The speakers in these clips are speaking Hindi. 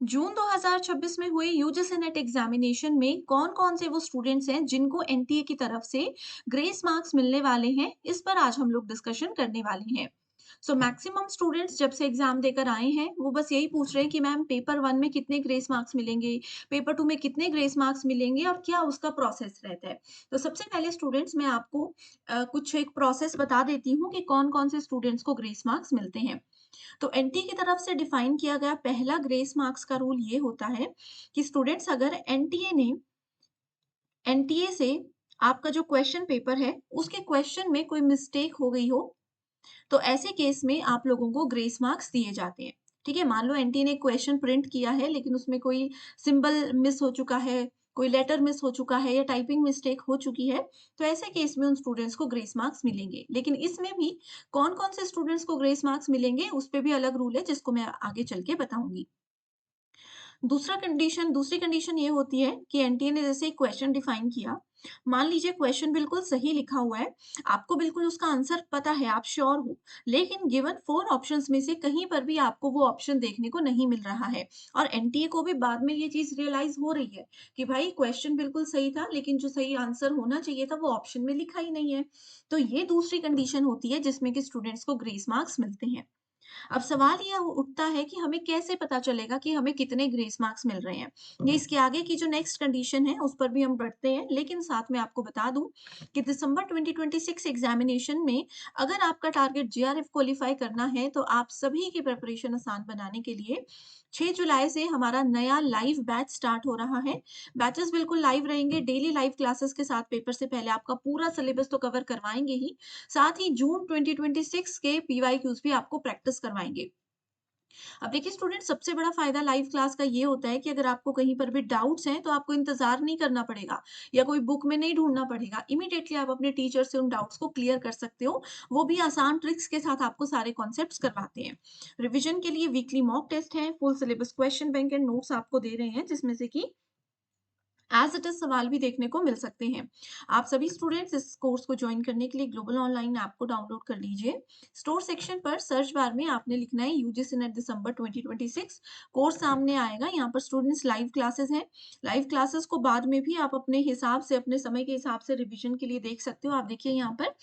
जून 2026 में हुए यूजीसी नेट एग्जामिनेशन में कौन-कौन से वो स्टूडेंट्स हैं जिनको एनटीए की तरफ से ग्रेस मार्क्स मिलने वाले हैं, इस पर आज हम लोग डिस्कशन करने वाले हैं। मैक्सिमम स्टूडेंट्स जब से एग्जाम देकर आए हैं, वो बस यही पूछ रहे हैं कि मैम पेपर 1 में कितने ग्रेस मार्क्स मिलेंगे, पेपर 2 में कितने ग्रेस मार्क्स मिलेंगे और क्या उसका प्रोसेस रहता है। तो सबसे पहले स्टूडेंट्स मैं आपको कुछ एक प्रोसेस बता देती हूँ कि कौन-कौन से स्टूडेंट्स को ग्रेस मार्क्स मिलते हैं। तो एनटी की तरफ से डिफाइन किया गया पहला ग्रेस मार्क्स का रूल ये होता है कि स्टूडेंट्स अगर एनटीए से आपका जो क्वेश्चन पेपर है उसके क्वेश्चन में कोई मिस्टेक हो गई हो, तो ऐसे केस में आप लोगों को ग्रेस मार्क्स दिए जाते हैं। ठीक है, मान लो एनटी ने क्वेश्चन प्रिंट किया है लेकिन उसमें कोई सिंबल मिस हो चुका है, कोई लेटर मिस हो चुका है या टाइपिंग मिस्टेक हो चुकी है, तो ऐसे केस में उन स्टूडेंट्स को ग्रेस मार्क्स मिलेंगे। लेकिन इसमें भी कौन-कौन से स्टूडेंट्स को ग्रेस मार्क्स मिलेंगे, उस पे भी अलग रूल है जिसको मैं आगे चल के बताऊँगी। दूसरी कंडीशन ये होती है कि एनटीए ने जैसे एक क्वेश्चन डिफाइन किया, मान लीजिए क्वेश्चन बिल्कुल सही लिखा हुआ है, आपको बिल्कुल उसका आंसर पता है, आप श्योर हो, लेकिन गिवन 4 ऑप्शंस में से कहीं पर भी आपको वो ऑप्शन देखने को नहीं मिल रहा है और एनटीए को भी बाद में ये चीज़ रियलाइज़ हो रही है कि भाई क्वेश्चन बिल्कुल सही था, लेकिन जो सही आंसर होना चाहिए था वो ऑप्शन में लिखा ही नहीं है। तो ये दूसरी कंडीशन होती है जिसमें कि स्टूडेंट्स को ग्रेस मार्क्स मिलते हैं। अब सवाल ये उठता है कि हमें कैसे पता चलेगा कि हमें कितने ग्रेस मार्क्स मिल रहे हैं। ये इसके आगे की जो नेक्स्ट कंडीशन है उस पर भी हम बढ़ते हैं, लेकिन साथ में आपको बता दूं कि दिसंबर 2026 एग्जामिनेशन में अगर आपका टारगेट जीआरएफ क्वालिफाई करना है तो आप सभी की प्रिपरेशन आसान बनाने के लिए 6 जुलाई से हमारा नया लाइव बैच स्टार्ट हो रहा है। बैचेस बिल्कुल लाइव रहेंगे, डेली लाइव क्लासेस के साथ पेपर से पहले आपका पूरा सिलेबस तो कवर करवाएंगे ही, साथ ही जून 2026 के पीवाईक्यूज भी आपको प्रैक्टिस करवाएँगे। अब देखिए स्टूडेंट, सबसे बड़ा फ़ायदा लाइव क्लास का ये होता है कि अगर आपको कहीं पर भी डाउट्स हैं तो आपको इंतज़ार नहीं करना पड़ेगा या कोई बुक में नहीं ढूँढना पड़ेगा। इमीडिएटली आप अपने टीचर से उन डाउट्स को क्लियर कर सकते हो। वो भी आसान ट्रिक्स के साथ आपको सारे कॉन्सेप्ट्स करवाते हैं। रिवीजन के लिए वीकली मॉक टेस्ट है, full syllabus question bank and notes आपको दे रहे हैं जिसमें से कि एज इट इज सवाल भी देखने को मिल सकते हैं। आप सभी स्टूडेंट्स इस कोर्स को ज्वाइन करने के लिए ग्लोबल ऑनलाइन ऐप को डाउनलोड कर लीजिए। स्टोर सेक्शन पर सर्च बार में आपने लिखना है यूजीसी नेट दिसंबर 2026। कोर्स सामने आएगा, यहाँ पर स्टूडेंट्स लाइव क्लासेस हैं। लाइव क्लासेस को बाद में भी आप अपने हिसाब से, अपने समय के हिसाब से रिवीजन के लिए देख सकते हो। आप देखिए यहाँ पर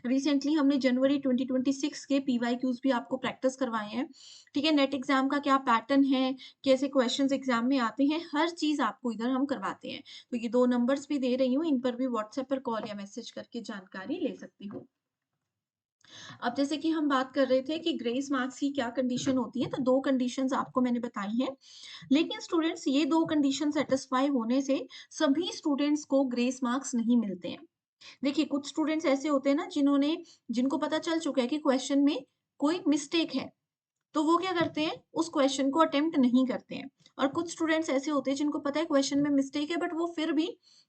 रिसेंटली हमने जनवरी 2026 के पीवाईक्यूज भी आपको प्रैक्टिस करवाए हैं। ठीक है, नेट एग्जाम का क्या पैटर्न है, कैसे क्वेश्चंस एग्जाम में आते हैं, हर चीज़ आपको इधर हम करवाते हैं। तो ये 2 नंबर्स भी दे रही हूँ, इन पर भी व्हाट्सएप पर कॉल या मैसेज करके जानकारी ले सकती हो। अब जैसे कि हम बात कर रहे थे कि ग्रेस मार्क्स की क्या कंडीशन होती है, तो 2 कंडीशंस आपको मैंने बताई हैं। लेकिन स्टूडेंट्स, ये 2 कंडीशन सैटिस्फाई होने से सभी स्टूडेंट्स को ग्रेस मार्क्स नहीं मिलते हैं। देखिए, कुछ स्टूडेंट्स ऐसे होते हैं ना जिनको पता चल चुका है कि क्वेश्चन में कोई मिस्टेक है, तो वो क्या करते हैं, उस क्वेश्चन को अटेम्प्ट नहीं करते हैं। और कुछ स्टूडेंट्स ऐसे होते हैं जिनको पता है क्वेश्चन में मिस्टेक है, बट वो फिर भी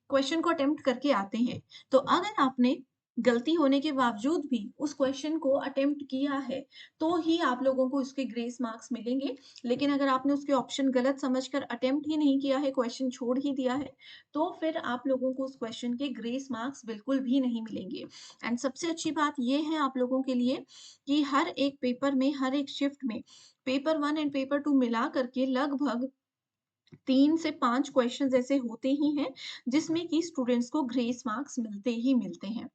क्वेश्चन को अटेम्प्ट करके आते हैं। तो अगर आपने गलती होने के बावजूद भी उस क्वेश्चन को अटेम्प्ट किया है, तो ही आप लोगों को उसके ग्रेस मार्क्स मिलेंगे। लेकिन अगर आपने उसके ऑप्शन गलत समझकर अटेम्प्ट ही नहीं किया है, क्वेश्चन छोड़ ही दिया है, तो फिर आप लोगों को उस क्वेश्चन के ग्रेस मार्क्स बिल्कुल भी नहीं मिलेंगे। एंड सबसे अच्छी बात ये है आप लोगों के लिए कि हर एक पेपर में, हर एक शिफ्ट में पेपर 1 एंड पेपर 2 मिला करके लगभग 3 से 5 क्वेश्चंस ऐसे होते ही हैं, जिसमें कि स्टूडेंट्स को ग्रेस मार्क्स मिलते ही मिलते हैं।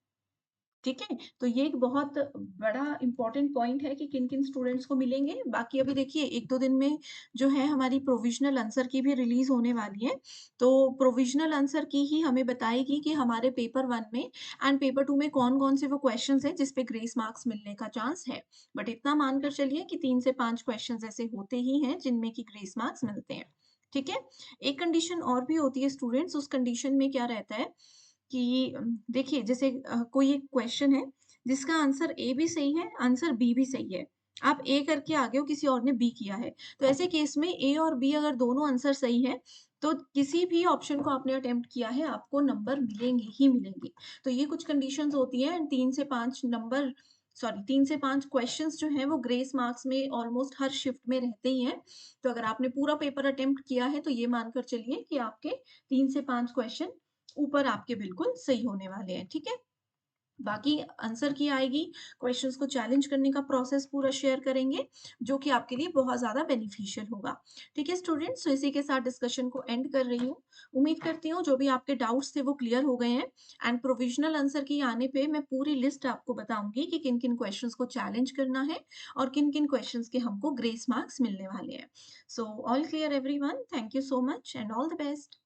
ठीक है? तो ये एक बहुत बड़ा इम्पोर्टेंट पॉइंट है कि किन-किन स्टूडेंट्स को मिलेंगे। बाकी अभी देखिए 1-2 दिन में जो है हमारी प्रोविज़नल आंसर की भी रिलीज़ होने वाली है। तो प्रोविज़नल आंसर की ही हमें बताएगी कि हमारे पेपर 1 में एंड पेपर 2 में कौन-कौन से वो क्वेश्चन्स हैं जिस पे ग्रेस मार्क्स मिलने का चांस है। बट इतना मानकर चलिए कि 3 से 5 क्वेश्चन्स ऐसे होते ही हैं जिनमें कि ग्रेस मार्क्स मिलते हैं। ठीक है? एक कंडीशन और भी होती है स्टूडेंट्स, उस कंडीशन में क्या रहता है कि देखिए जैसे कोई एक क्वेश्चन है जिसका आंसर ए भी सही है, आंसर बी भी सही है। आप ए करके आ गए हो, किसी और ने बी किया है। तो ऐसे केस में ए और बी अगर दोनों आंसर सही है, तो किसी भी ऑप्शन को आपने अटेम्प्ट किया है, आपको नंबर मिलेंगे ही मिलेंगे। तो ये कुछ कंडीशंस होती हैं। 3 से 5 क्वेश्चंस जो हैं वो ग्रेस मार्क्स में ऑलमोस्ट हर शिफ्ट में रहते ही हैं। तो अगर आपने पूरा पेपर अटेम्प्ट किया है, तो ये मानकर चलिए कि आपके 3 से 5 क्वेश्चन ऊपर आपके बिल्कुल सही होने वाले हैं, ठीक है? बाकी आंसर की आएगी, क्वेश्चंस को चैलेंज करने का प्रोसेस पूरा शेयर करेंगे, जो कि आपके लिए बहुत ज़्यादा बेनिफिशियल होगा। ठीक है स्टूडेंट्स, तो इसी के साथ डिस्कशन को एंड कर रही हूँ। उम्मीद करती हूँ जो भी आपके डाउट्स थे वो क्लियर हो गए हैं एंड प्रोविज़नल आंसर की आने पे मैं पूरी लिस्ट आपको बताऊँगी कि किन-किन क्वेश्चंस को चैलेंज करना है और किन-किन क्वेश्चंस के हमको ग्रेस मार्क्स मिलने वाले हैं। So all clear everyone, thank you so much and all the best.